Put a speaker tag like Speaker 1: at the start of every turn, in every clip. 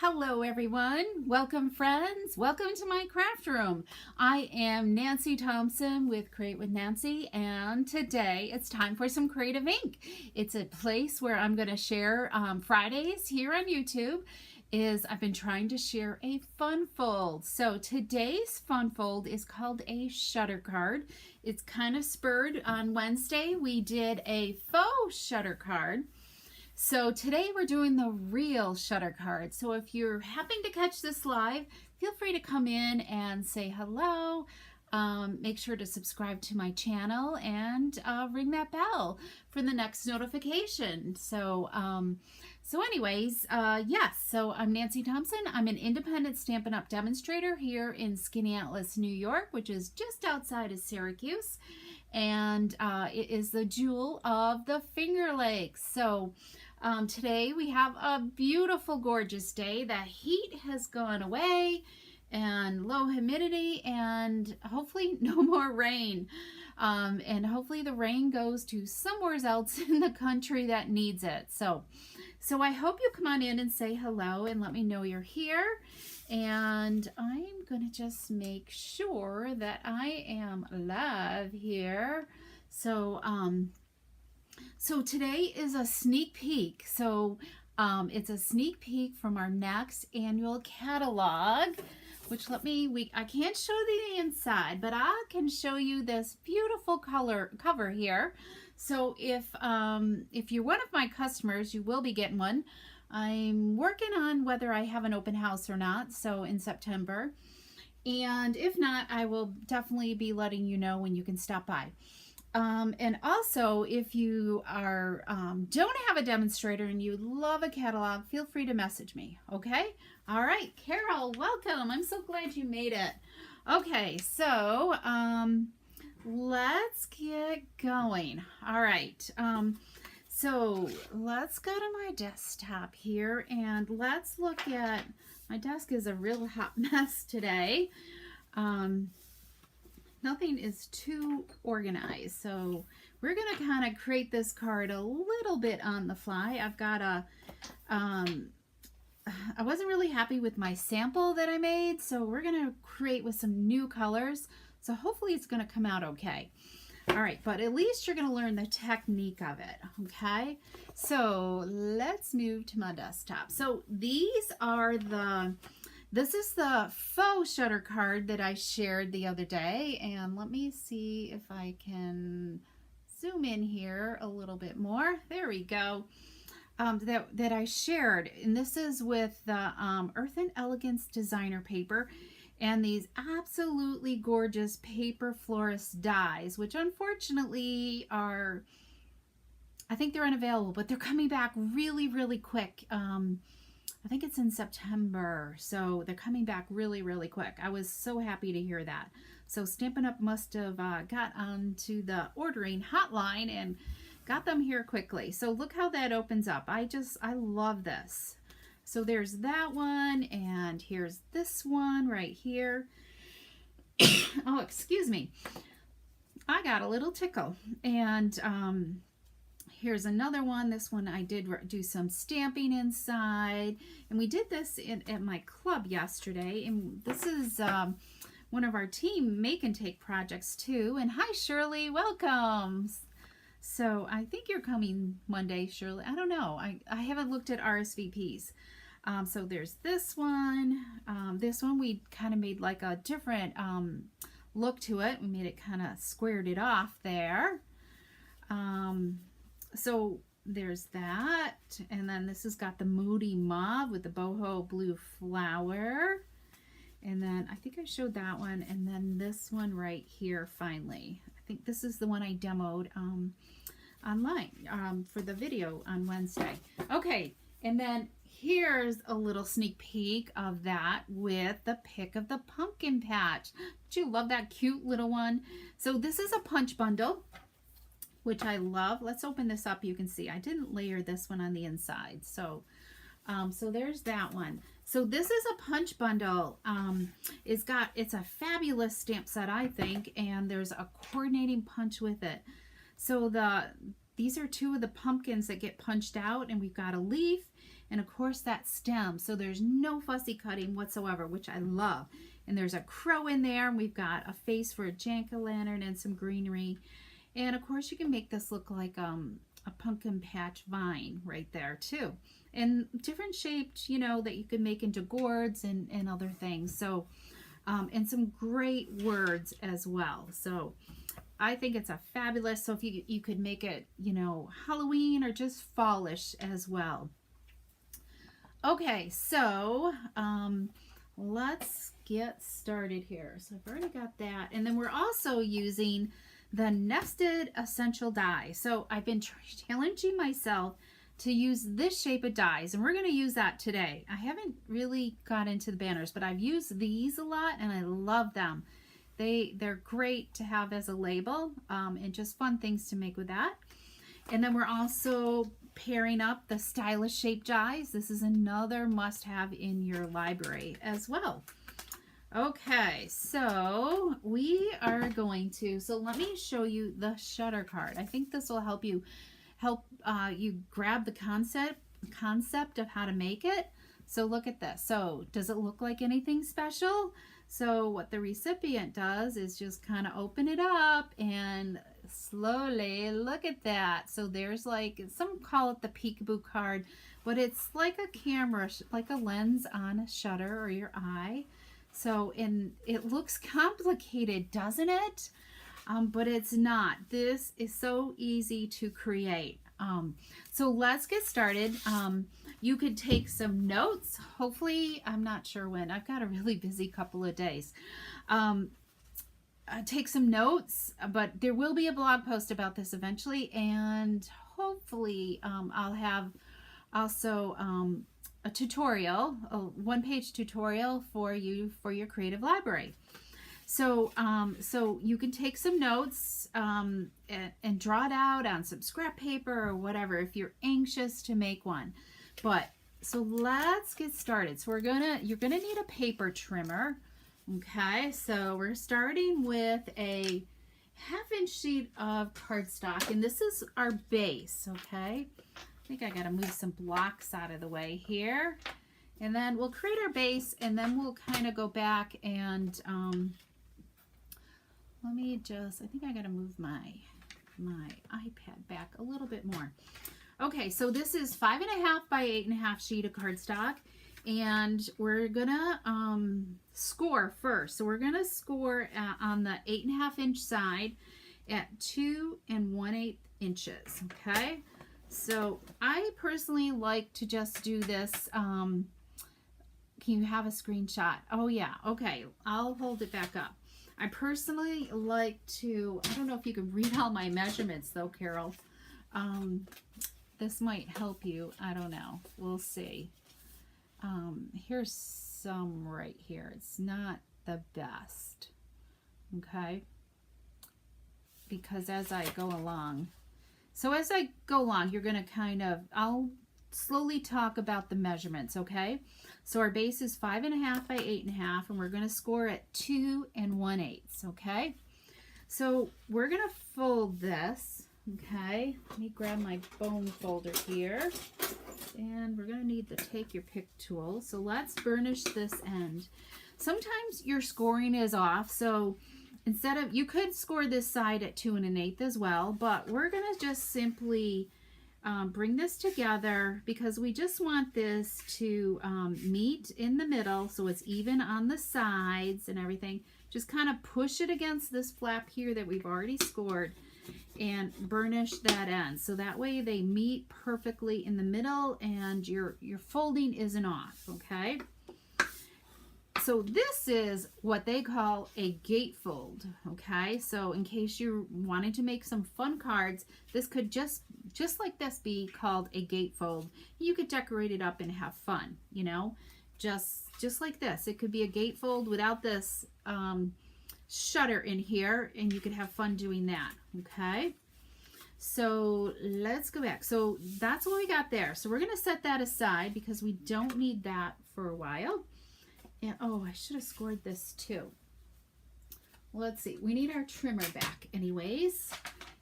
Speaker 1: Hello everyone, welcome friends, welcome to my craft room. I am Nancy Thompson with Create with Nancy, and today it's time for some creative ink. It's a place where I'm going to share Fridays here on YouTube. I've been trying to share a fun fold. So today's fun fold is called a shutter card. It's kind of spurred. On Wednesday we did a faux shutter card. So today we're doing the real shutter card. So if you're happening to catch this live, feel free to come in and say hello. Make sure to subscribe to my channel and ring that bell for the next notification. So anyways, yes, so I'm Nancy Thompson. I'm an independent Stampin' Up! Demonstrator here in Skaneateles, New York, which is just outside of Syracuse. And it is the jewel of the Finger Lakes. So today we have a beautiful, gorgeous day. The heat has gone away and low humidity and hopefully no more rain. And hopefully the rain goes to somewhere else in the country that needs it. So I hope you come on in and say hello and let me know you're here. And I'm going to just make sure that I am live here. So today is a sneak peek. So it's a sneak peek from our next annual catalog, which I can't show the inside, but I can show you this beautiful cover here. So if you're one of my customers, you will be getting one. I'm working on whether I have an open house or not, so in September. And if not, I will definitely be letting you know when you can stop by. And also, if you don't have a demonstrator and you love a catalog, feel free to message me, okay? All right, Carol, welcome. I'm so glad you made it. Okay, so let's get going. All right. So let's go to my desktop here and let's look at, my desk is a real hot mess today. Nothing is too organized. So we're going to kind of create this card a little bit on the fly. I've got I wasn't really happy with my sample that I made. So we're going to create with some new colors. So hopefully it's going to come out okay. All right, but at least you're going to learn the technique of it, okay? So let's move to my desktop. So this is the faux shutter card that I shared the other day. And let me see if I can zoom in here a little bit more. There we go. That I shared. And this is with the Earth and Elegance designer paper. And these absolutely gorgeous paper florist dies, which unfortunately are, I think they're unavailable, but they're coming back really, really quick. I think it's in September, so they're coming back really, really quick. I was so happy to hear that. So Stampin' Up! Must have got onto the ordering hotline and got them here quickly. So look how that opens up. I love this. So there's that one, and here's this one right here. Oh, excuse me. I got a little tickle. And here's another one. This one I did do some stamping inside. And we did this at my club yesterday. And this is one of our team make and take projects too. And hi, Shirley. Welcome. So I think you're coming Monday, Shirley. I don't know. I haven't looked at RSVPs. So there's this one. This one we kind of made like a different look to it. We made it kind of squared it off there. So there's that. And then this has got the Moody Mauve with the boho blue flower. And then I think I showed that one. And then this one right here finally. I think this is the one I demoed online for the video on Wednesday. Okay, and then here's a little sneak peek of that with the pick of the pumpkin patch. Don't you love that cute little one? So this is a punch bundle, which I love. Let's open this up. You can see I didn't layer this one on the inside. So there's that one. So this is a punch bundle. It's a fabulous stamp set, I think, and there's a coordinating punch with it. So these are two of the pumpkins that get punched out, and we've got a leaf, And of course that stem, so there's no fussy cutting whatsoever, which I love. And there's a crow in there, and we've got a face for a jack-o'-lantern and some greenery. And of course you can make this look like a pumpkin patch vine right there too. And different shaped, you know, that you can make into gourds and other things. So, and some great words as well. So I think it's a fabulous, so if you could make it, you know, Halloween or just fallish as well. Okay, so let's get started here. So I've already got that. And then we're also using the nested essential die. So I've been challenging myself to use this shape of dies, and we're going to use that today. I haven't really got into the banners, but I've used these a lot and I love them. They're great to have as a label, and just fun things to make with that. And then we're also pairing up the stylish shape dies. This is another must-have in your library as well. Okay, so we are going to, so let me show you the shutter card. I think this will help you grab the concept of how to make it. So look at this. So does it look like anything special? So what the recipient does is just kind of open it up and slowly look at that. So there's like, some call it the peekaboo card, but it's like a camera, like a lens on a shutter or your eye. So, and it looks complicated, doesn't it? But it's not. This is so easy to create. So let's get started. You could take some notes. Hopefully, I'm not sure when. I've got a really busy couple of days. Take some notes, but there will be a blog post about this eventually, and hopefully I'll have also a tutorial, a one-page tutorial for you for your creative library. So, so you can take some notes and draw it out on some scrap paper or whatever if you're anxious to make one. But so let's get started. So you're gonna need a paper trimmer. Okay, so we're starting with a 1/2 inch sheet of cardstock, and this is our base. Okay, I think I gotta move some blocks out of the way here, and then we'll create our base, and then we'll kind of go back and let me just, I think I gotta move my iPad back a little bit more. Okay, so this is 5.5 by 8.5 sheet of cardstock, and we're gonna score first. So we're gonna score on the 8.5 inch side at 2 1/8 inches. Okay, so I personally like to just do this. Can you have a screenshot? Oh yeah, okay, I'll hold it back up. I personally like to, I don't know if you can read all my measurements though, Carol. This might help you. I don't know. We'll see. Here's some right here. It's not the best. Okay. Because as I go along, you're going to kind of, I'll slowly talk about the measurements. Okay. So our base is 5.5 by 8.5, and we're going to score at 2 1/8. Okay. So we're going to fold this. Okay, let me grab my bone folder here, and we're going to need the take your pick tool. So let's burnish this end. Sometimes your scoring is off, so instead of, you could score this side at 2 1/8 as well, but we're going to just simply bring this together because we just want this to meet in the middle so it's even on the sides and everything. Just kind of push it against this flap here that we've already scored and burnish that end, so that way they meet perfectly in the middle and your folding isn't off. Okay, so this is what they call a gatefold. Okay, so in case you're wanting to make some fun cards, this could just like this be called a gatefold. You could decorate it up and have fun, you know, just like this. It could be a gatefold without this shutter in here, and you could have fun doing that. Okay, so let's go back. So that's what we got there. So we're going to set that aside because we don't need that for a while. And oh, I should have scored this too. Let's see, we need our trimmer back anyways,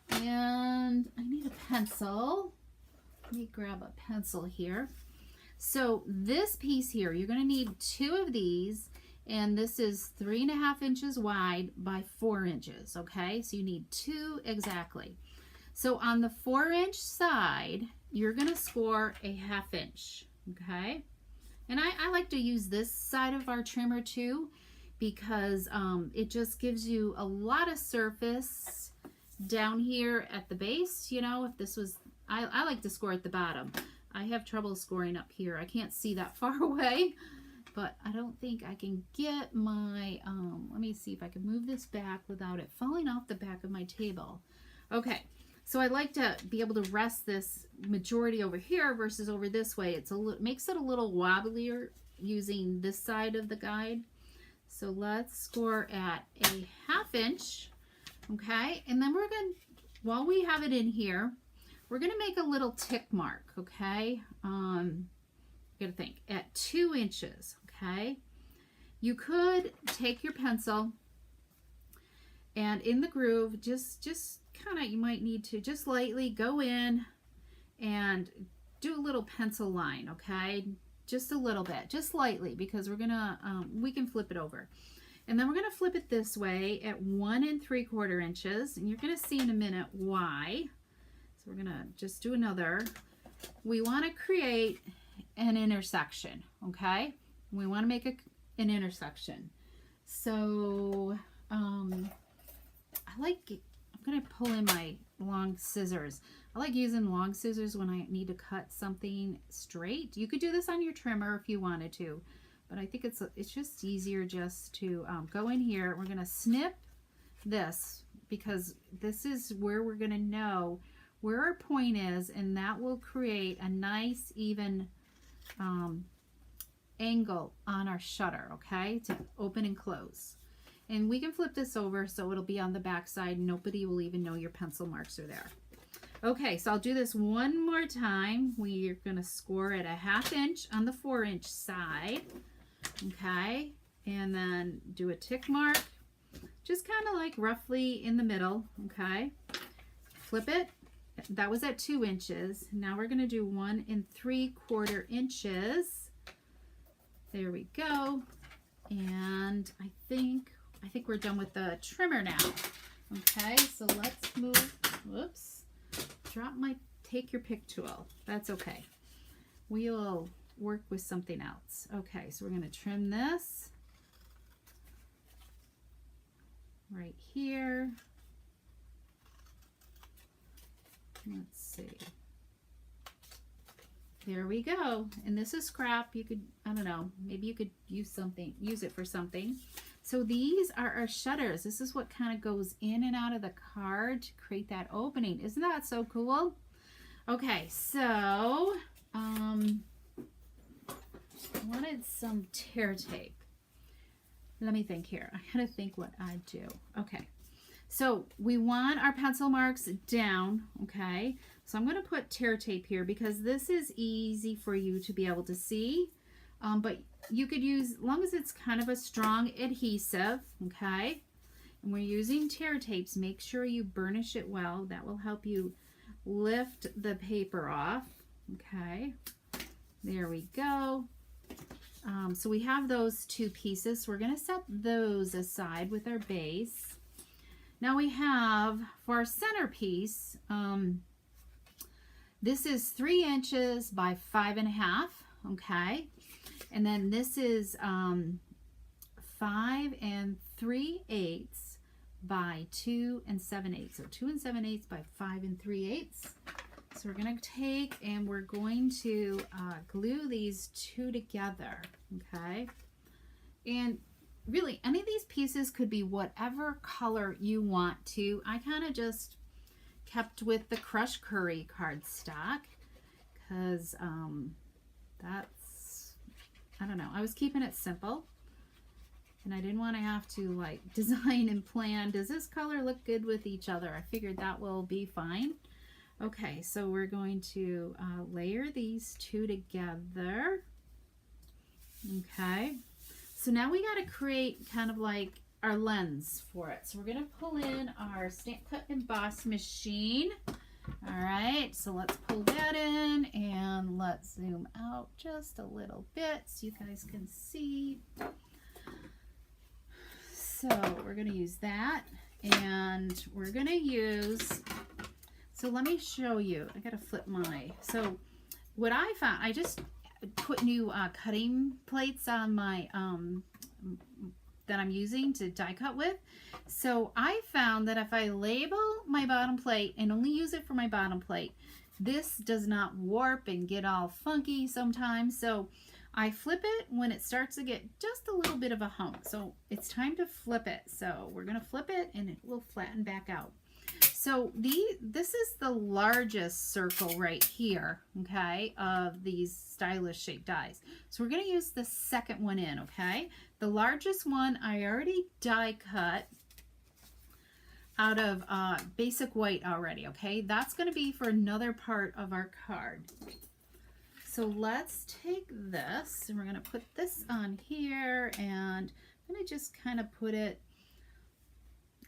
Speaker 1: and I need a pencil. Let me grab a pencil here. So this piece here, you're going to need 2 of these, and this is 3.5 inches wide by 4 inches, okay? So you need 2 exactly. So on the 4-inch side, you're going to score a 1/2 inch, okay? And I like to use this side of our trimmer too, because it just gives you a lot of surface down here at the base. You know, if this was, I like to score at the bottom. I have trouble scoring up here. I can't see that far away, but I don't think I can get my, let me see if I can move this back without it falling off the back of my table. Okay, so I like to be able to rest this majority over here versus over this way. It's makes it a little wobblier using this side of the guide. So let's score at a 1/2 inch, okay? And then we're going to, while we have it in here, we're going to make a little tick mark, okay? You got to think, at 2 inches, okay? You could take your pencil and in the groove, just kind of, you might need to just lightly go in and do a little pencil line, okay? Just a little bit, just lightly, because we're gonna, we can flip it over. And then we're gonna flip it this way at 1 3/4 inches, and you're gonna see in a minute why. So we're gonna just do another. We wanna create an intersection, okay? We wanna make an intersection. So, I'm gonna pull in my long scissors. I like using long scissors when I need to cut something straight. You could do this on your trimmer if you wanted to, but I think it's just easier just to go in here. We're gonna snip this because this is where we're gonna know where our point is, and that will create a nice even angle on our shutter, okay, to open and close. And we can flip this over so it'll be on the back side. Nobody will even know your pencil marks are there. Okay, so I'll do this one more time. We're gonna score at a 1/2 inch on the 4-inch side, okay? And then do a tick mark, just kind of like roughly in the middle, okay? Flip it. That was at 2 inches. Now we're gonna do 1 3/4 inches. There we go. And I think we're done with the trimmer now. Okay, so let's move, whoops, take your pick tool. That's okay. We'll work with something else. Okay, so we're gonna trim this right here. Let's see. There we go. And this is scrap. You could, I don't know, maybe you could use it for something. So these are our shutters. This is what kind of goes in and out of the card to create that opening. Isn't that so cool? Okay, so I wanted some tear tape. Let me think here. I gotta think what I do. Okay, so we want our pencil marks down, okay? So I'm gonna put tear tape here because this is easy for you to be able to see. But you could use, as long as it's kind of a strong adhesive, okay? And we're using tear tapes. Make sure you burnish it well. That will help you lift the paper off, okay? There we go. So we have those 2 pieces. So we're going to set those aside with our base. Now we have, for our centerpiece, this is 3 inches by 5.5, okay? And then this is 5 3/8 by 2 7/8. So 2 7/8 by 5 3/8. So we're going to take and we're going to glue these 2 together, okay? And really, any of these pieces could be whatever color you want to. I kind of just kept with the Crush Curry cardstock because that's, I don't know, I was keeping it simple and I didn't want to have to like design and plan, does this color look good with each other? I figured that will be fine. Okay, so we're going to layer these 2 together. Okay, so now we got to create kind of like our lens for it. So we're going to pull in our Stamp Cut Emboss machine. All right, so let's pull that in and let's zoom out just a little bit so you guys can see. So we're going to use that, and we're going to use, so let me show you. I got to flip my, so what I found, I just put new cutting plates on my, that I'm using to die cut with. So I found that if I label my bottom plate and only use it for my bottom plate, this does not warp and get all funky sometimes. So I flip it when it starts to get just a little bit of a hump. So it's time to flip it. So we're going to flip it and it will flatten back out. So this is the largest circle right here, okay, of these stylish shaped dies. So we're going to use the second one in, okay? The largest one I already die cut out of basic white already, okay? That's going to be for another part of our card. So let's take this and we're going to put this on here, and I'm going to just kind of put it,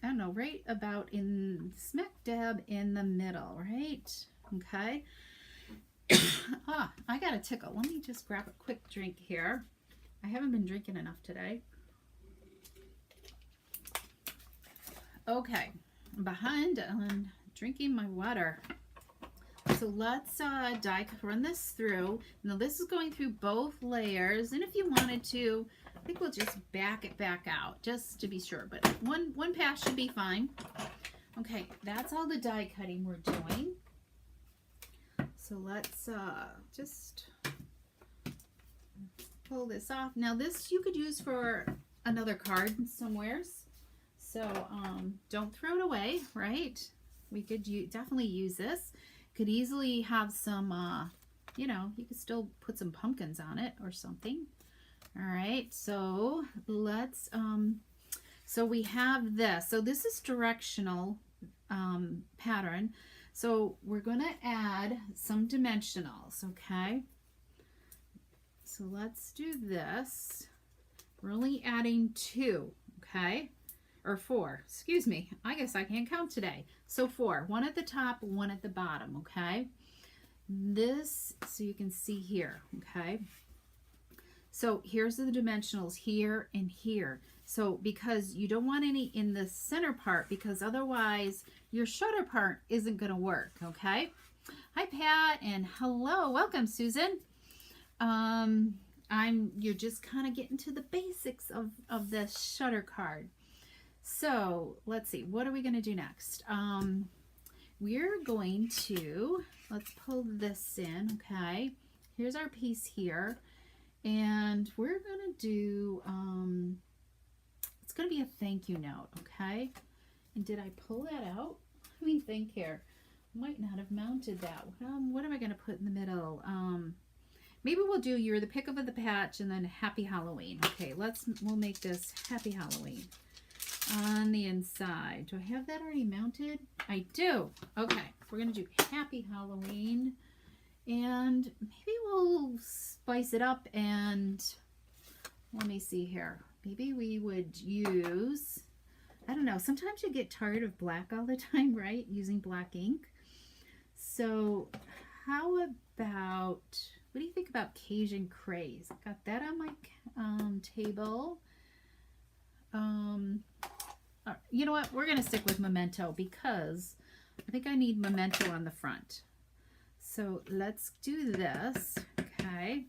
Speaker 1: I don't know, right about in smack dab in the middle, right? Okay. I got a tickle. Let me just grab a quick drink here. I haven't been drinking enough today. Okay, I'm behind on drinking my water. So let's run this through. Now this is going through both layers, and if you wanted to, I think we'll just back it back out just to be sure, but one pass should be fine. Okay, that's all the die cutting we're doing. So let's just pull this off. Now this you could use for another card somewheres, so don't throw it away, right? We could definitely use this. Could easily have some, you know, you could still put some pumpkins on it or something. All right, so let's, so we have this. So this is directional pattern. So we're going to add some dimensionals, okay? So let's do this. We're only adding 2, okay? Or 4, excuse me. I guess I can't count today. So 4, 1 at the top, 1 at the bottom, okay? This, so you can see here, okay? So here's the dimensionals here and here. So because you don't want any in the center part, because otherwise your shutter part isn't going to work, okay? Hi Pat, and hello, welcome Susan. You're just kind of getting to the basics of the shutter card. So let's see, what are we going to do next? We're going to, let's pull this in, okay? Here's our piece here. And we're going to do, it's going to be a thank you note, okay? And did I pull that out? Let me think here. Might not have mounted that. What am I going to put in the middle? Maybe we'll do You're the Pick of the Patch and then Happy Halloween. Okay, we'll make this Happy Halloween on the inside. Do I have that already mounted? I do. Okay, we're going to do Happy Halloween. And maybe we'll spice it up, and let me see here. Maybe we would use, I don't know, sometimes you get tired of black all the time, right? Using black ink. So how about, what do you think about Cajun Craze? Got that on my table. You know what? We're going to stick with Memento because I think I need Memento on the front. So let's do this, okay?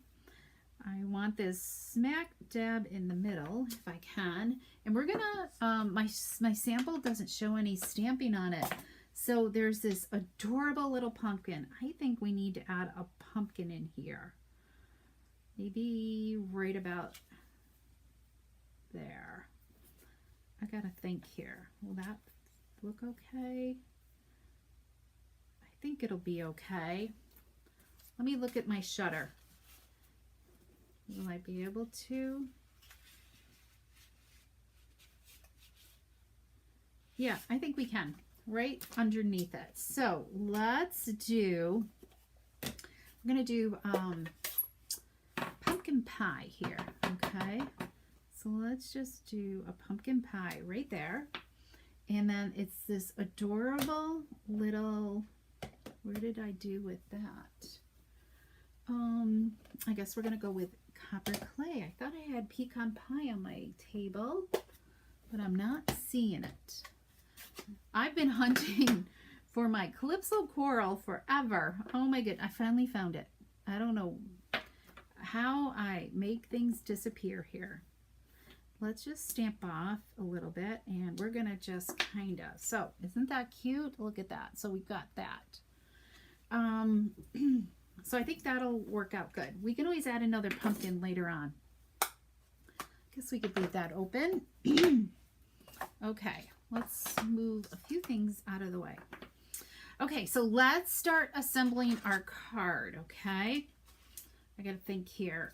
Speaker 1: I want this smack dab in the middle if I can. And we're gonna, my sample doesn't show any stamping on it. So there's this adorable little pumpkin. I think we need to add a pumpkin in here. Maybe right about there. I gotta think here. Will that look okay? I think it'll be okay. Let me look at my shutter. Will I be able to? Yeah, I think we can. Right underneath it. So let's do, we're going to do pumpkin pie here. Okay. So let's just do a pumpkin pie right there. And then it's this adorable little Where did I do with that? I guess we're going to go with copper clay. I thought I had pecan pie on my table, but I'm not seeing it. I've been hunting for my Calypso coral forever. Oh my goodness, I finally found it. I don't know how I make things disappear here. Let's just stamp off a little bit, and we're gonna just kinda, so isn't that cute? Look at that. So we've got that. So I think that'll work out good. We can always add another pumpkin later on. Guess we could leave that open. Okay, let's move a few things out of the way. Okay, so let's start assembling our card, okay? I gotta think here.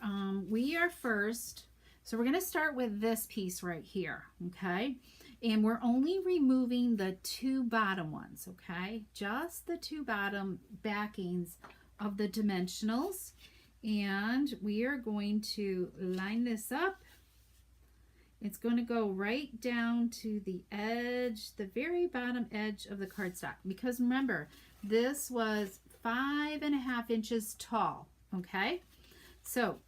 Speaker 1: We are first, so we're gonna start with this piece right here, okay? And we're only removing the two bottom ones, okay? Just the two bottom backings of the dimensionals. And we are going to line this up. It's going to go right down to the edge, the very bottom edge of the cardstock. Because remember, this was 5.5 inches tall, okay? So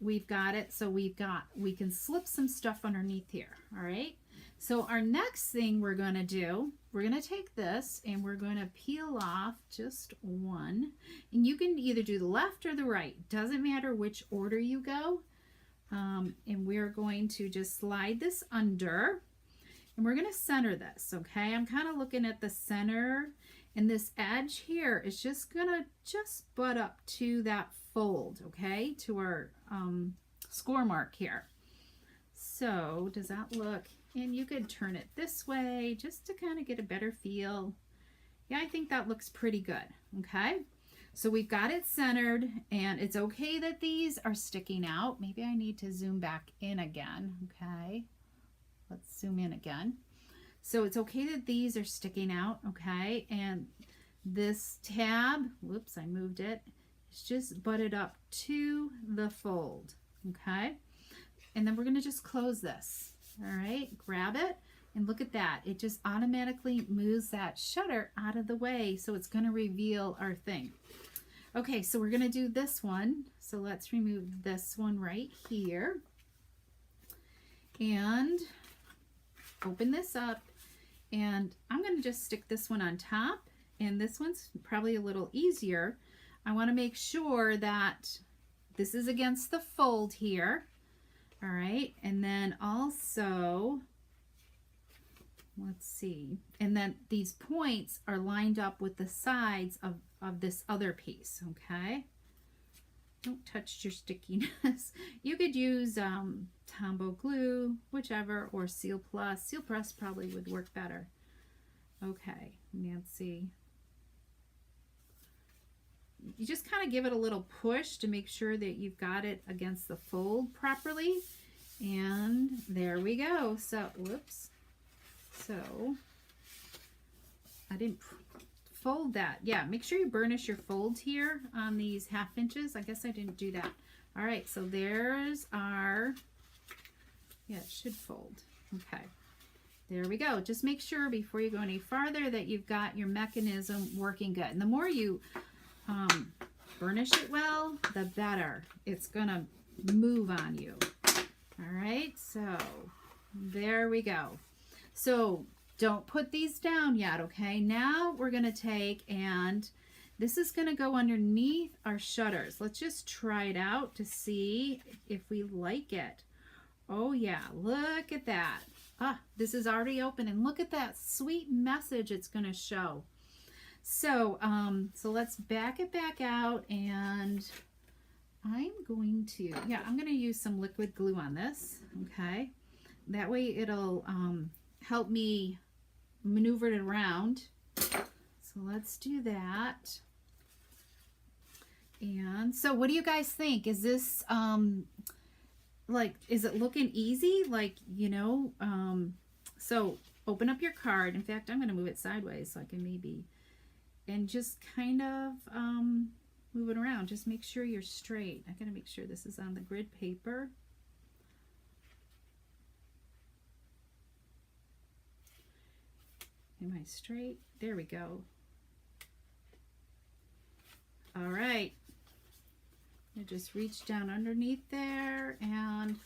Speaker 1: we've got it. So we can slip some stuff underneath here, all right? So our next thing we're going to do, we're going to take this and we're going to peel off just one. And you can either do the left or the right. Doesn't matter which order you go. And we're going to just slide this under. And we're going to center this, okay? I'm kind of looking at the center. And this edge here is just going to butt up to that fold, okay? To our score mark here. So does that look... And you could turn it this way just to kind of get a better feel. Yeah, I think that looks pretty good, okay? So we've got it centered, and it's okay that these are sticking out. Maybe I need to zoom back in again, okay? Let's zoom in again. So it's okay that these are sticking out, okay? And this tab, whoops, I moved it. It's just butted up to the fold, okay? And then we're gonna just close this. All right, grab it and look at that. It just automatically moves that shutter out of the way, so it's going to reveal our thing. Okay, so we're going to do this one. So let's remove this one right here and open this up. And I'm going to just stick this one on top, and this one's probably a little easier. I want to make sure that this is against the fold here. All right, and then also, let's see, and then these points are lined up with the sides of this other piece, okay? Don't touch your stickiness. You could use Tombow glue, whichever, or Seal Plus. Seal Plus probably would work better. Okay, Nancy. You just kind of give it a little push to make sure that you've got it against the fold properly. And there we go. So, whoops. So, I didn't fold that. Yeah, make sure you burnish your folds here on these 1/2 inches. I guess I didn't do that. All right, so there's our, yeah, it should fold. Okay. There we go. Just make sure before you go any farther that you've got your mechanism working good. And the more you burnish it well, the better it's gonna move on you. All right, so there we go. So don't put these down yet, okay? Now we're gonna take, and this is gonna go underneath our shutters. Let's just try it out to see if we like it. Oh yeah, look at that. Ah, this is already open, and look at that sweet message it's gonna show. So, so let's back it back out, and I'm going to, yeah, I'm going to use some liquid glue on this, okay? That way it'll help me maneuver it around. So let's do that. And so what do you guys think? Is this, like, is it looking easy? Like, you know, so open up your card. In fact, I'm going to move it sideways so I can maybe, and just kind of move it around. Just make sure you're straight. I gotta make sure this is on the grid paper. Am I straight? There we go. just reach down underneath there and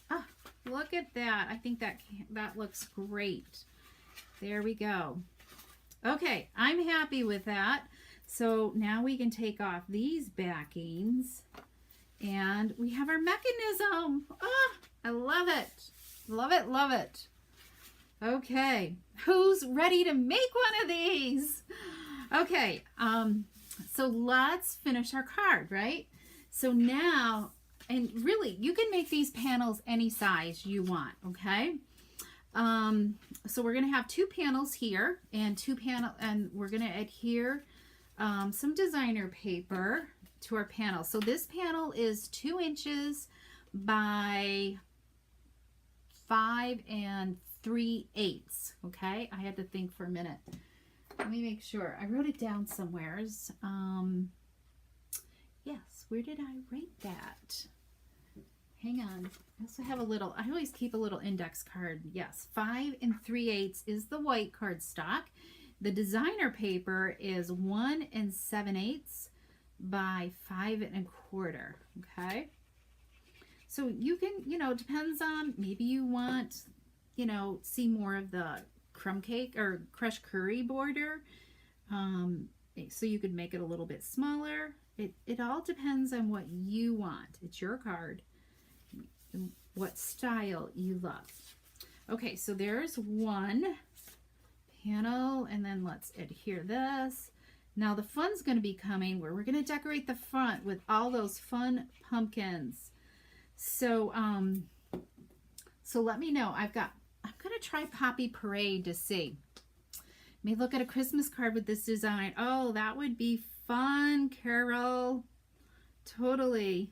Speaker 1: look at that. I think that looks great. There we go. Okay, I'm happy with that. So now we can take off these backings and we have our mechanism. Oh, I love it. Love it, love it. Okay, who's ready to make one of these? Okay, so let's finish our card, right? So now, and really, you can make these panels any size you want, okay? So we're gonna have 2 panels here, and we're gonna adhere some designer paper to our panel. So this panel is 2 inches by 5 3/8. Okay, I had to think for a minute. Let me make sure. I wrote it down somewheres. Yes, where did I write that? Hang on. I also have I always keep a little index card. Yes, 5 3/8 is the white cardstock. The designer paper is 1 7/8 by 5 1/4. Okay. So you can, depends on, maybe you want, see more of the crumb cake or crushed curry border. So you could make it a little bit smaller. It all depends on what you want. It's your card. What style you love. Okay, so there's one panel, and then let's adhere this. Now the fun's going to be coming where we're going to decorate the front with all those fun pumpkins. So so let me know. I'm going to try Poppy Parade to see. May look at a Christmas card with this design. Oh, that would be fun, Carol. Totally.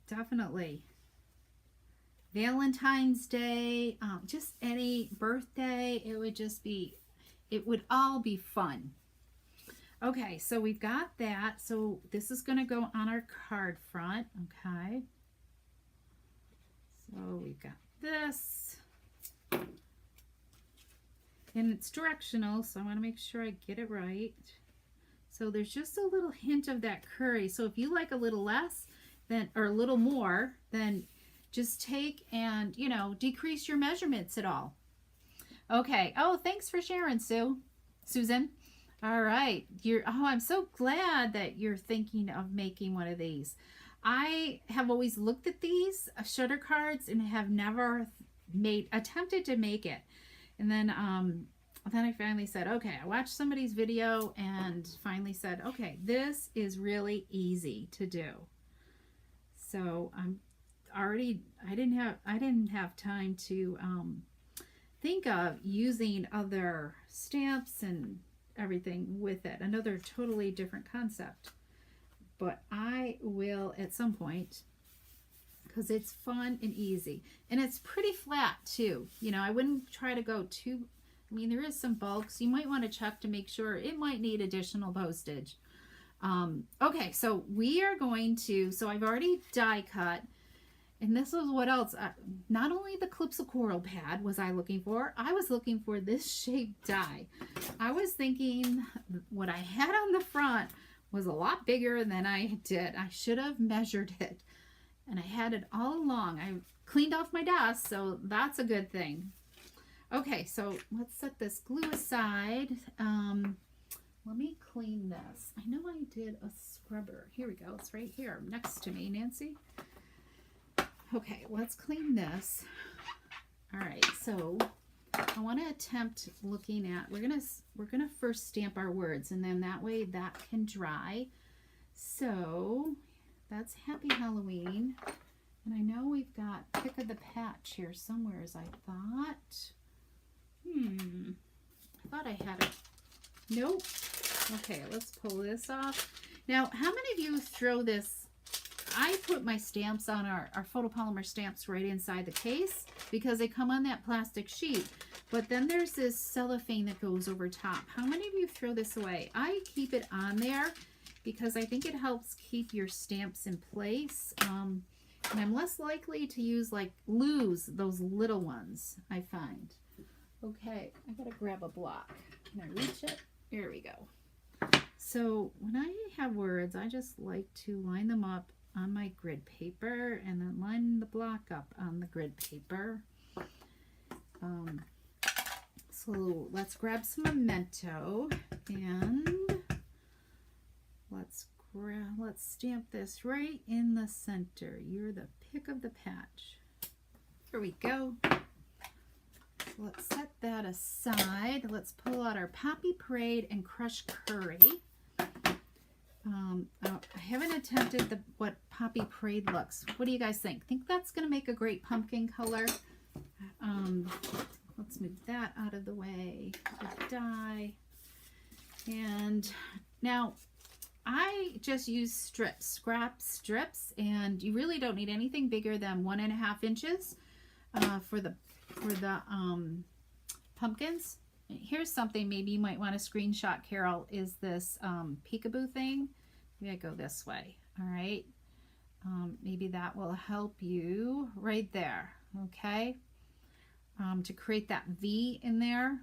Speaker 1: Definitely. Valentine's Day, just any birthday, it would all be fun. Okay, so we've got that. So this is going to go on our card front, okay? So we've got this. And it's directional, so I want to make sure I get it right. So there's just a little hint of that curry. So if you like a little less, or a little more, then just take and, decrease your measurements at all. Okay. Oh, thanks for sharing, Susan. All right. I'm so glad that you're thinking of making one of these. I have always looked at these shutter cards and have never attempted to make it. And then I finally said, okay, I watched somebody's video and finally said, okay, this is really easy to do. So I didn't have time to think of using other stamps and everything with it. Another totally different concept. But I will at some point, because it's fun and easy. And it's pretty flat too. I wouldn't try to go too, there is some bulk, so you might want to check to make sure. It might need additional postage. Okay, so we are going to, so I've already die cut, and this is what else, not only the Calypso Coral pad was I looking for, I was looking for this shaped die. I was thinking what I had on the front was a lot bigger than I did. I should have measured it, and I had it all along. I cleaned off my desk, so that's a good thing. Okay, so let's set this glue aside. Let me clean this. I know I did a scrubber. Here we go. It's right here next to me, Nancy. Okay, let's clean this. All right, so I want to attempt looking at, we're gonna first stamp our words, and then that way that can dry. So that's Happy Halloween. And I know we've got Pick of the Patch here somewhere, as I thought. I thought I had it. Nope. Okay, let's pull this off. Now, how many of you throw this? I put my stamps on our photopolymer stamps right inside the case because they come on that plastic sheet. But then there's this cellophane that goes over top. How many of you throw this away? I keep it on there because I think it helps keep your stamps in place. And I'm less likely to lose those little ones, I find. Okay, I gotta grab a block. Can I reach it? Here we go. So when I have words, I just like to line them up on my grid paper and then line the block up on the grid paper. So let's grab some memento and let's stamp this right in the center. You're the pick of the patch. Here we go. Let's set that aside. Let's pull out our Poppy Parade and Crushed Curry. I haven't attempted what Poppy Parade looks. What do you guys think? Think that's going to make a great pumpkin color? Let's move that out of the way. The die. And now I just use strips, scrap strips, and you really don't need anything bigger than 1.5 inches for the pumpkins. Here's something maybe you might want to screenshot, Carol, is this peekaboo thing. Maybe I go this way. All right. Maybe that will help you right there. Okay. To create that V in there.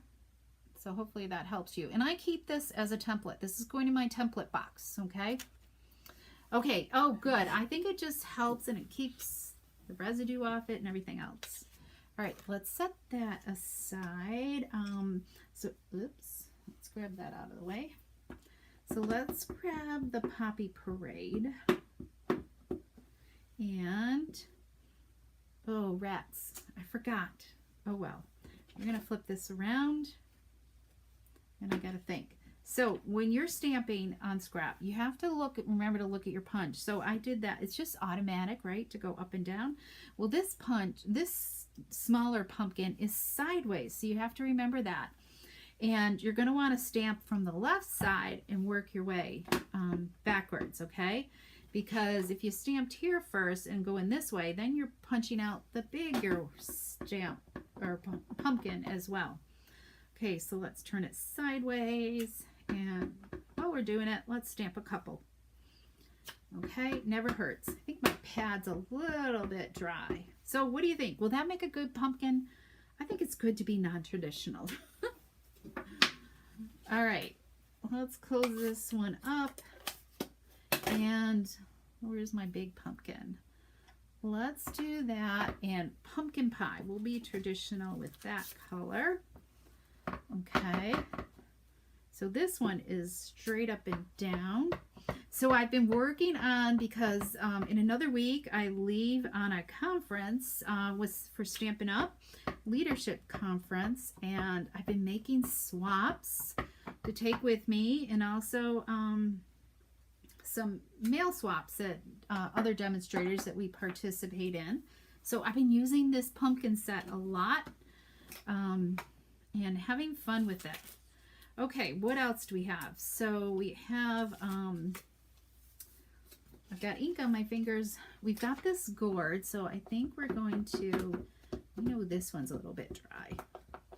Speaker 1: So hopefully that helps you. And I keep this as a template. This is going to my template box. Okay. Okay. Oh, good. I think it just helps and it keeps the residue off it and everything else. All right, let's set that aside. Oops, let's grab that out of the way. So let's grab the Poppy Parade. And, oh, rats, I forgot. Oh, well, we're gonna flip this around and I gotta think. So when you're stamping on scrap, you have to remember to look at your punch. So I did that. It's just automatic, right, to go up and down. Well, this smaller pumpkin is sideways, so you have to remember that. And you're going to want to stamp from the left side and work your way backwards, okay? Because if you stamped here first and go in this way, then you're punching out the bigger stamp or pumpkin as well. Okay, so let's turn it sideways, and while we're doing it, let's stamp a couple. Okay, never hurts. I think my pad's a little bit dry. So what do you think? Will that make a good pumpkin? I think it's good to be non-traditional. All right, let's close this one up. And where's my big pumpkin? Let's do that. And pumpkin pie will be traditional with that color. Okay. So this one is straight up and down. So I've been working on, because in another week I leave on a conference for Stampin' Up! Leadership conference, and I've been making swaps to take with me, and also some mail swaps at other demonstrators that we participate in. So I've been using this pumpkin set a lot and having fun with it. Okay, what else do we have? So we have, I've got ink on my fingers. We've got this gourd, so I think we're going to, this one's a little bit dry.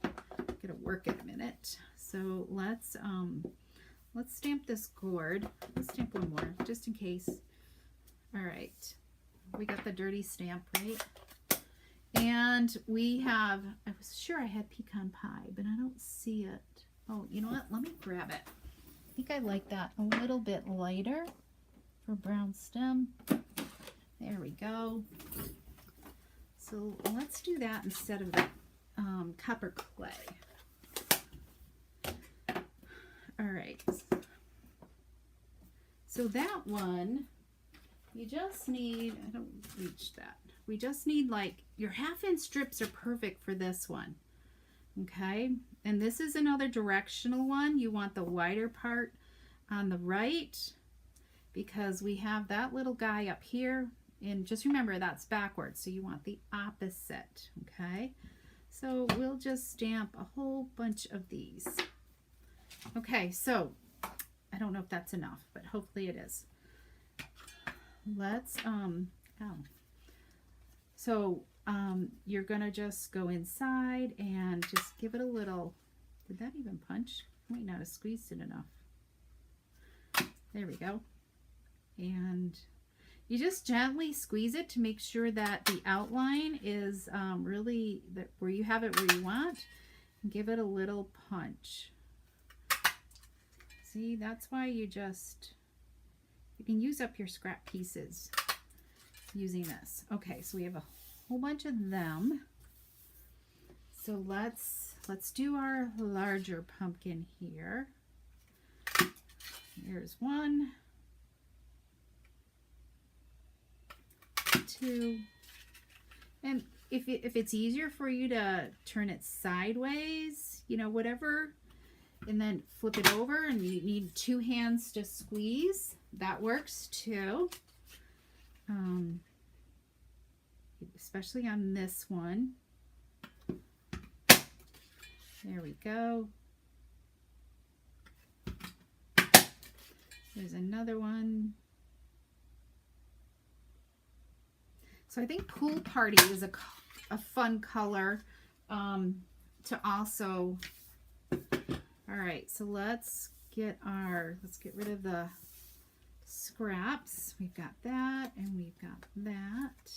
Speaker 1: I'm gonna work it a minute. So let's stamp this gourd. Let's stamp one more, just in case. All right, we got the dirty stamp, right? And we have, I was sure I had pecan pie, but I don't see it. Oh, you know what? Let me grab it. I think I like that a little bit lighter for brown stem. There we go. So let's do that instead of the copper clay. All right. So that one, you just need, I don't reach that. We just need, like, your 1/2-inch strips are perfect for this one. Okay, and this is another directional one. You want the wider part on the right, because we have that little guy up here, and just remember that's backwards, so you want the opposite. Okay, so we'll just stamp a whole bunch of these. Okay, so I don't know if that's enough, but hopefully it is. Let's you're gonna just go inside and just give it a little, did that even punch? I might not have squeezed it enough. There we go. And you just gently squeeze it to make sure that the outline is really where you have it where you want. And give it a little punch. See, that's why you can use up your scrap pieces using this. Okay, so we have a whole bunch of them. So let's do our larger pumpkin here. Here's 1, 2, and if it's easier for you to turn it sideways, you know, whatever, and then flip it over and you need 2 hands to squeeze, that works too. Especially on this one. There we go. There's another one. So I think Pool Party is a fun color to also. All right, so let's get rid of the scraps. We've got that and we've got that.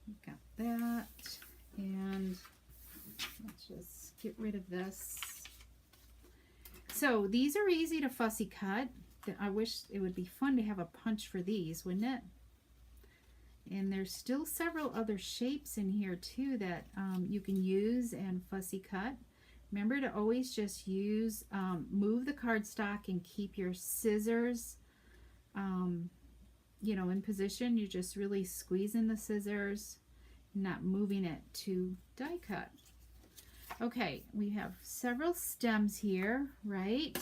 Speaker 1: We've got that, and let's just get rid of this. So these are easy to fussy cut. I wish it would be fun to have a punch for these, wouldn't it? And there's still several other shapes in here too that you can use and fussy cut. Remember to always just use, move the cardstock and keep your scissors, you know, in position. You're just really squeezing the scissors, not moving it to die cut. Okay, we have several stems here, right?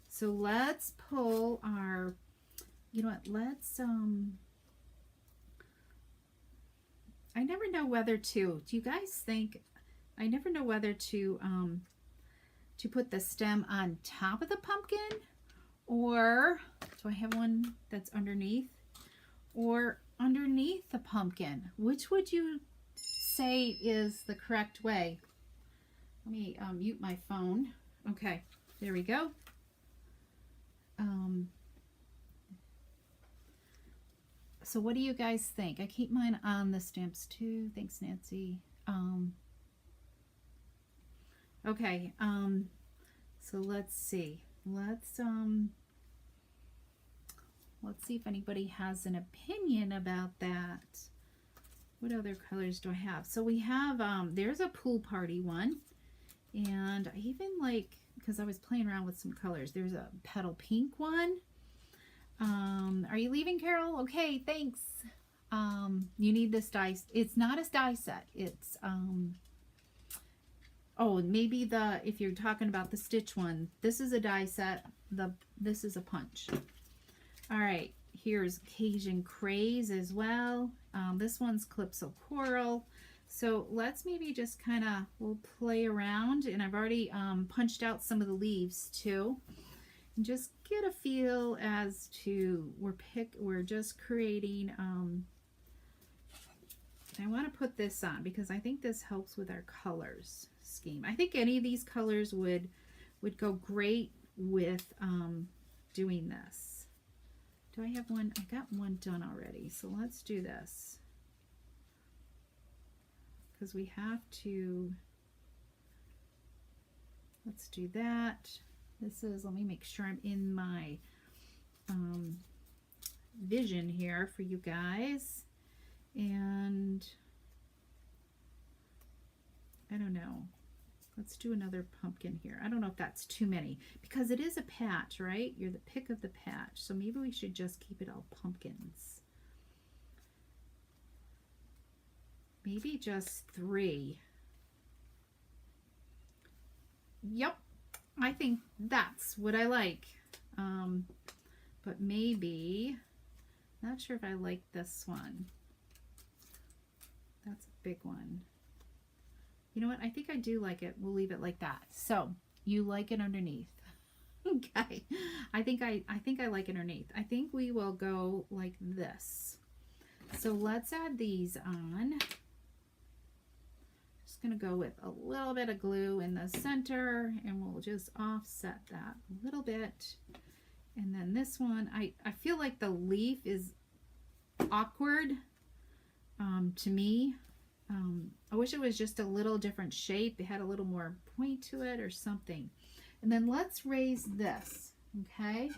Speaker 1: So let's pull our, you know what, let's, I never know whether to, do you guys think, I never know whether to put the stem on top of the pumpkin, or do I have one that's underneath, or underneath the pumpkin? Which would you say is the correct way? Let me mute my phone. Okay, there we go. So what do you guys think? I keep mine on the stamps too. Thanks, Nancy. Okay, so let's see. Let's see if anybody has an opinion about that. What other colors do I have? So we have, there's a Pool Party one. And I even like, because I was playing around with some colors, there's a Petal Pink one. Are you leaving, Carol? Okay, thanks. You need this die. It's not a die set. It's, oh, maybe if you're talking about the stitch one, this is a die set. This is a punch. All right, here's Cajun Craze as well. This one's Calypso Coral. So let's maybe just kind of, we'll play around, and I've already punched out some of the leaves too, and just get a feel as to, we're just creating, I want to put this on because I think this helps with our colors scheme. I think any of these colors would go great with doing this. Do I have one? I got one done already, so let's do this. Because we have to, let's do that. This is, let me make sure I'm in my vision here for you guys. And I don't know, let's do another pumpkin here. I don't know if that's too many because it is a patch, right? You're the pick of the patch. So maybe we should just keep it all pumpkins. Maybe just 3. Yep, I think that's what I like. But maybe, not sure if I like this one. That's a big one. You know what? I think I do like it. We'll leave it like that. So you like it underneath. Okay. I think I like it underneath. I think we will go like this. So let's add these on. Going to go with a little bit of glue in the center, and we'll just offset that a little bit. And then this one, I feel like the leaf is awkward to me. I wish it was just a little different shape. It had a little more point to it or something. And then let's raise this, okay?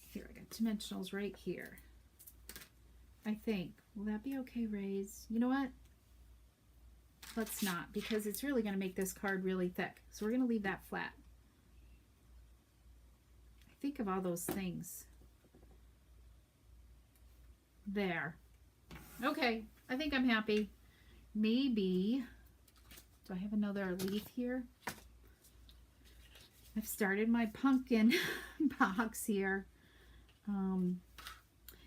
Speaker 1: Here, I got dimensionals right here. I think. Will that be okay, raise? You know what? Let's not, because it's really going to make this card really thick. So we're going to leave that flat. Think of all those things. There. Okay, I think I'm happy. Maybe, do I have another leaf here? I've started my pumpkin box here.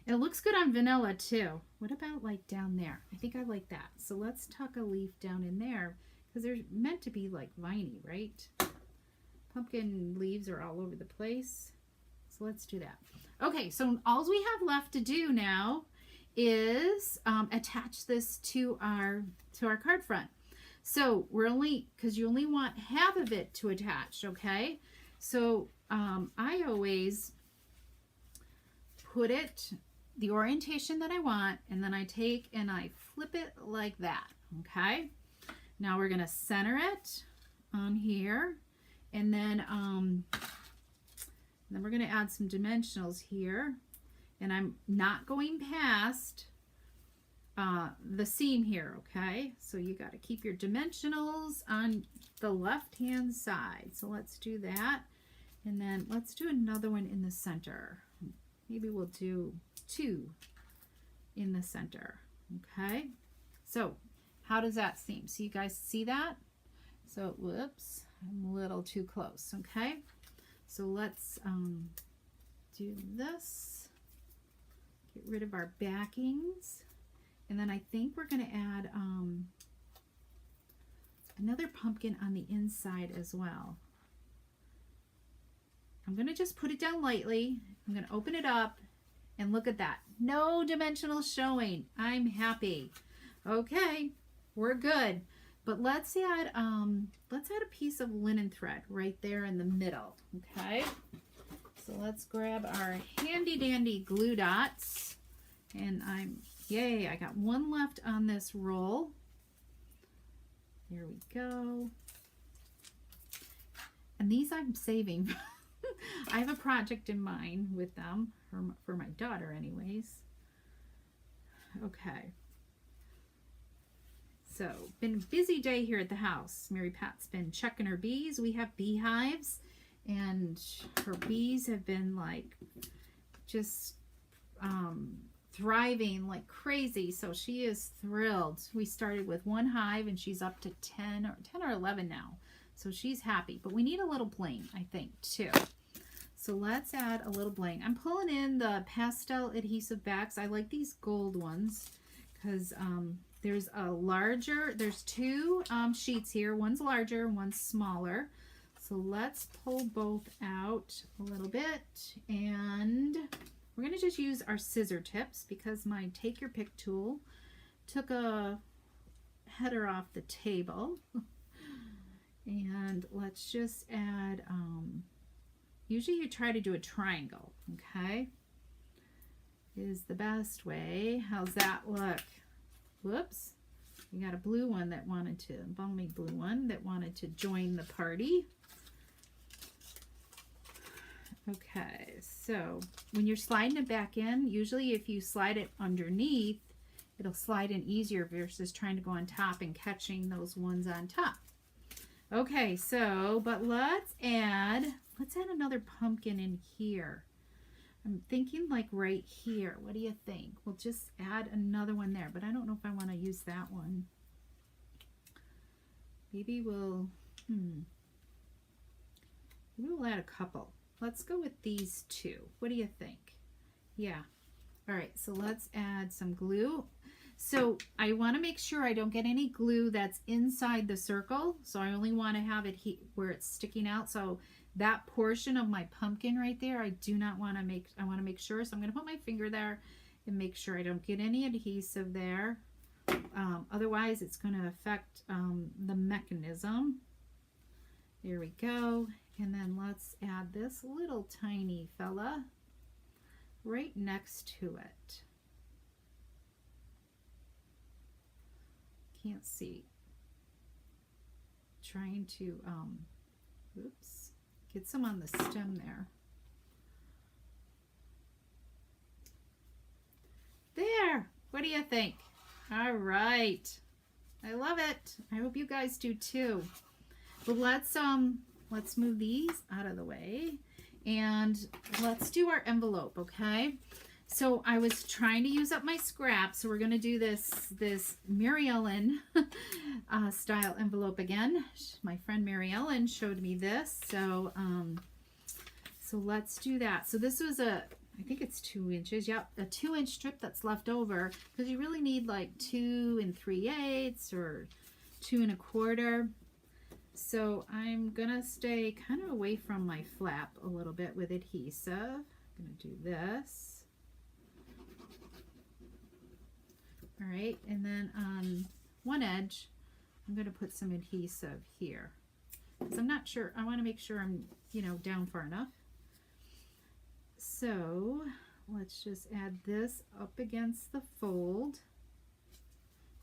Speaker 1: It looks good on vanilla too. What about like down there? I think I like that. So let's tuck a leaf down in there because they're meant to be like viney, right? Pumpkin leaves are all over the place. So let's do that. Okay, so all we have left to do now is attach this to our card front. So we're because you only want half of it to attach, okay? So I always put it the orientation that I want, and then I take and I flip it like that, okay? Now we're gonna center it on here, and then we're gonna add some dimensionals here, and I'm not going past the seam here, okay? So you got to keep your dimensionals on the left-hand side. So let's do that, and then let's do another one in the center. Maybe we'll do 2 in the center, okay? So how does that seem? So you guys see that? So, whoops, I'm a little too close, okay? So let's do this. Get rid of our backings. And then I think we're going to add another pumpkin on the inside as well. I'm going to just put it down lightly. I'm going to open it up and look at that. No dimensional showing. I'm happy. Okay, we're good. But let's add a piece of linen thread right there in the middle. Okay. So let's grab our handy dandy glue dots, and yay, I got one left on this roll. There we go. And these I'm saving. I have a project in mind with them, for my daughter anyways. Okay. So, been a busy day here at the house. Mary Pat's been checking her bees. We have beehives, and her bees have been like just thriving like crazy. So she is thrilled. We started with 1 hive and she's up to 10 or 11 now. So she's happy, but we need a little bling, I think, too. So let's add a little bling. I'm pulling in the pastel adhesive backs. I like these gold ones because there's 2 sheets here. One's larger, one's smaller. So let's pull both out a little bit, and we're going to just use our scissor tips because my take your pick tool took a header off the table. And let's just add, usually you try to do a triangle, okay? Is the best way. How's that look? Whoops. We got a blue one that wanted to, balmy blue one that wanted to join the party. Okay, so when you're sliding it back in, usually if you slide it underneath, it'll slide in easier versus trying to go on top and catching those ones on top. Okay, so, but let's add another pumpkin in here. I'm thinking like right here. What do you think? We'll just add another one there, but I don't know if I want to use that one. Maybe we'll add a couple. Let's go with these 2. What do you think? Yeah. All right, so let's add some glue. So I want to make sure I don't get any glue that's inside the circle. So I only want to have it where it's sticking out. So that portion of my pumpkin right there, I do not want to make, I want to make sure. So I'm going to put my finger there and make sure I don't get any adhesive there. Otherwise it's going to affect the mechanism. There we go. And then let's add this little tiny fella right next to it. can't see. Trying to, oops, get some on the stem there. There, what do you think? All right, I love it. I hope you guys do too. But let's move these out of the way and let's do our envelope, okay? So I was trying to use up my scraps, so we're gonna do this Mary Ellen style envelope again. My friend Mary Ellen showed me this, so so let's do that. So this was I think it's 2 inches. Yep, a 2-inch strip that's left over because you really need like 2 3/8 or 2 1/4. So I'm gonna stay kind of away from my flap a little bit with adhesive. I'm gonna do this. All right, and then on one edge, I'm gonna put some adhesive here because I'm not sure. I want to make sure I'm, you know, down far enough. So let's just add this up against the fold.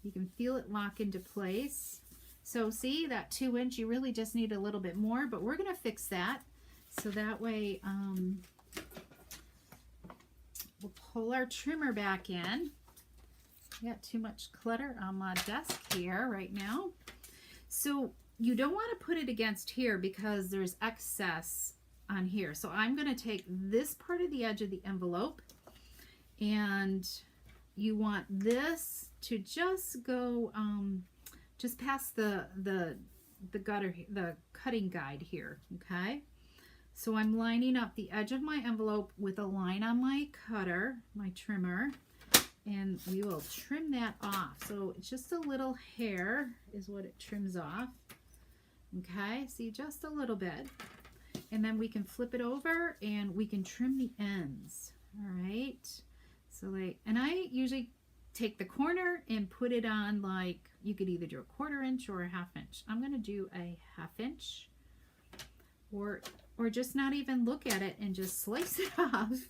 Speaker 1: You can feel it lock into place. So see that 2-inch, you really just need a little bit more, but we're gonna fix that. So that way we'll pull our trimmer back in. I got too much clutter on my desk here right now. So you don't want to put it against here because there's excess on here. So I'm going to take this part of the edge of the envelope, and you want this to just go just past the gutter, the cutting guide here. Okay, so I'm lining up the edge of my envelope with a line on my cutter, my trimmer, and we will trim that off. So it's just a little hair is what it trims off. Okay, see, just a little bit. And then we can flip it over and we can trim the ends. All right, so and I usually take the corner and put it on, like, you could either do a 1/4 inch or a 1/2 inch. I'm going to do a 1/2 inch, or just not even look at it and just slice it off.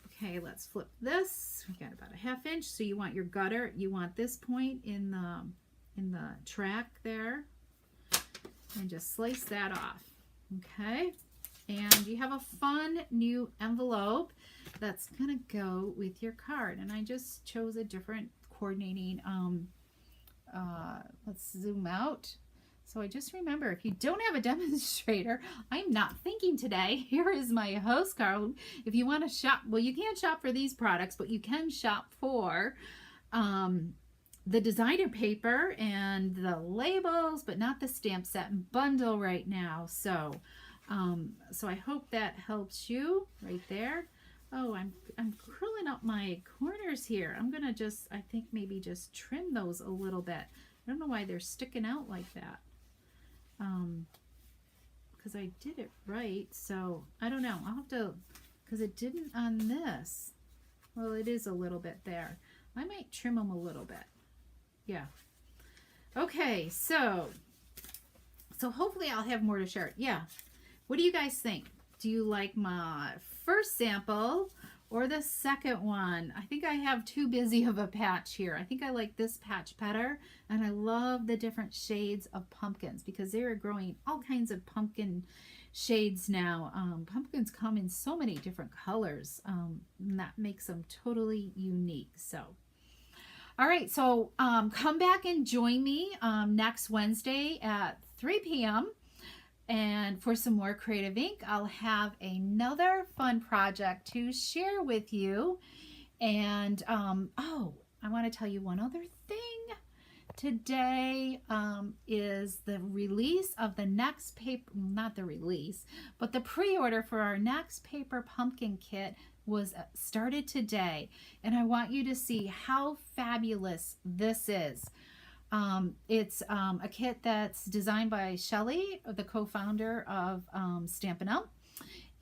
Speaker 1: Okay, let's flip this. We got about a 1/2 inch. So you want your gutter, you want this point in the track there, and just slice that off. Okay, and you have a fun new envelope that's gonna go with your card. And I just chose a different coordinating. Let's zoom out. So I just remember, if you don't have a demonstrator, I'm not thinking today. Here is my host card. If you want to shop, well, you can't shop for these products, but you can shop for the designer paper and the labels, but not the stamp set and bundle right now. So so I hope that helps you right there. Oh, I'm curling up my corners here. I'm gonna just, I think maybe just trim those a little bit. I don't know why they're sticking out like that. Because I did it right, so I don't know. I'll have to, because it didn't on this. Well, it is a little bit there. I might trim them a little bit. Yeah. Okay, so hopefully I'll have more to share. Yeah. What do you guys think? Do you like my first sample or the second one? I think I have too busy of a patch here. I think I like this patch better, and I love the different shades of pumpkins because they are growing all kinds of pumpkin shades now. Pumpkins come in so many different colors, and that makes them totally unique. So all right, so come back and join me next Wednesday at 3 p.m. And for some more Creative Ink, I'll have another fun project to share with you. And oh, I want to tell you one other thing. Today is the release of the next paper, not the release, but the pre-order for our next paper pumpkin kit was started today. And I want you to see how fabulous this is. It's a kit that's designed by Shelly, the co-founder of Stampin' Up.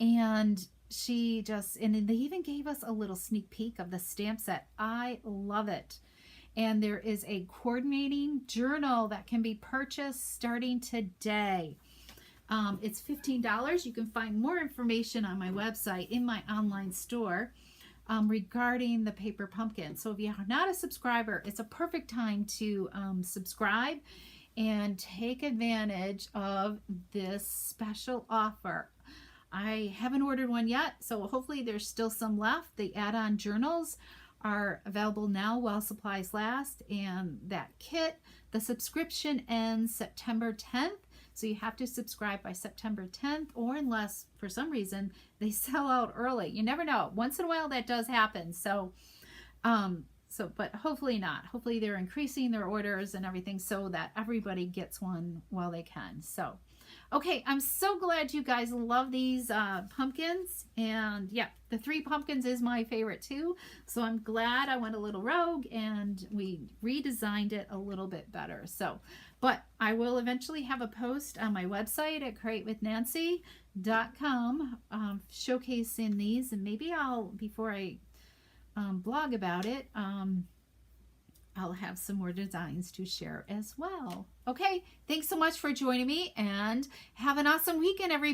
Speaker 1: And she just, and they even gave us a little sneak peek of the stamp set. I love it. And there is a coordinating journal that can be purchased starting today. It's $15. You can find more information on my website in my online store. regarding the paper pumpkin. So if you're not a subscriber, it's a perfect time to subscribe and take advantage of this special offer. I haven't ordered one yet, so hopefully there's still some left. The add-on journals are available now while supplies last, and that kit, the subscription ends September 10th. So you have to subscribe by September 10th, or unless for some reason they sell out early. You never know. Once in a while that does happen. So, but hopefully not. Hopefully they're increasing their orders and everything so that everybody gets one while they can. So, okay, I'm so glad you guys love these pumpkins. And yeah, the 3 pumpkins is my favorite too. So I'm glad I went a little rogue and we redesigned it a little bit better. So, but I will eventually have a post on my website at createwithnancy.com showcasing these. And maybe I'll, before I blog about it, I'll have some more designs to share as well. Okay, thanks so much for joining me, and have an awesome weekend, everybody.